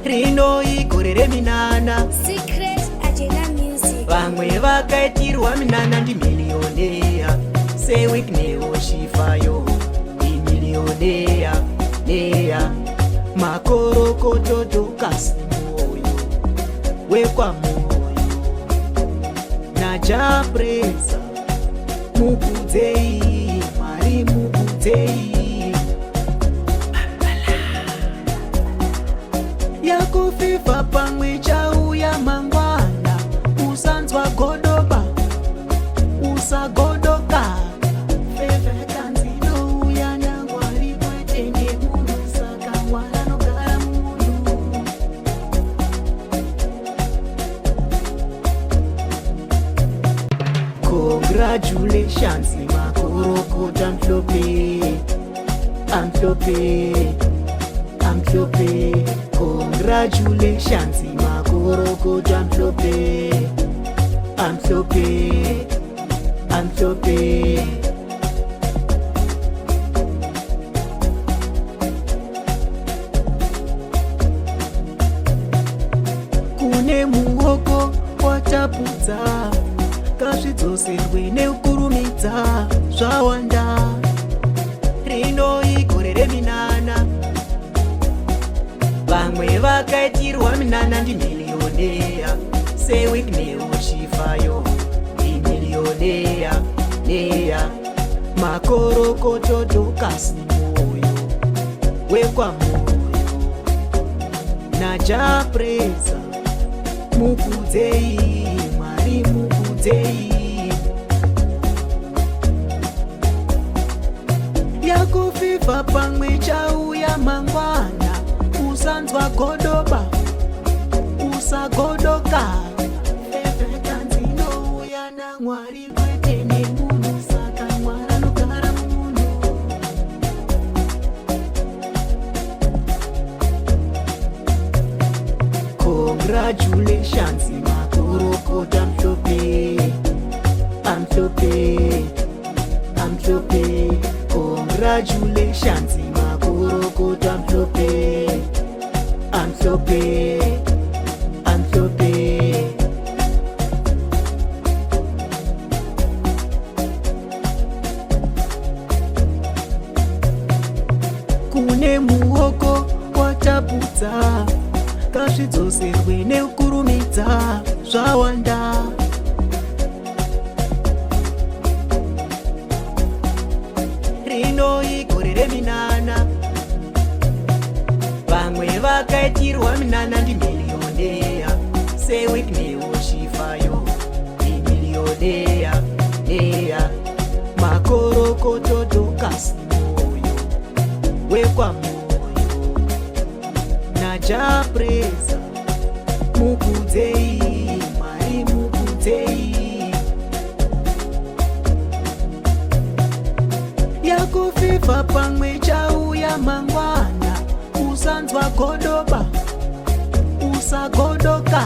rino igore reminana. Secret Agenda Music. Vamwe vakaitirwa minana ndi milioneya. Seweek Neo Shifayo imilioneya neya. Makorokoto Dorcas moyo wekwa moyo naja presa mukudzeyi Mwari mukudzeyi. Yakufifa pamwe chauya mangwana. Usanzwa godoba usagodoka. Feveka nzinouya naMwari kwetenge munhu saka Mwari anogara munhu. Congratulations makorokota mhlope amhlope amhlope. Congratulations makorokota mhlope amhlope amhlope. Kune muoko watapudza kazvidzoserwe neukurumidza zvawanda. Rino igore reminana. Vamwe vakaitirwa minana ndi milioneya. Seweek Neo Shifayo imilioneya neya. Makorokoto Dorcas moyo wekwa moyo naja presa mukudzeyi Mwari mukudzeyi. Yakufifa pamwe chauya mangwana. Usanzwa godoba usagodoka. Feveka nzinouya naMwari kwetenge munhu saka Mwari anogara munhu. Congratulations makorokota mhlope amhlope amhlope. Congratulations makorokota mhlope amhlope amhlope. Kune muoko watapudza kazvidzoserwe neukurumidza zvawanda. Rino igore reminana. Vamwe vakaitirwa minana ndi milioneya. Seweek Neo Shifayo imilioneya neya. Makorokoto Dorcas moyo wekwa moyo naja presa mukudzeyi Mwari mukudzeyi. Yakufifa pamwe chauya mangwana. Usanzwa godoba usagodoka.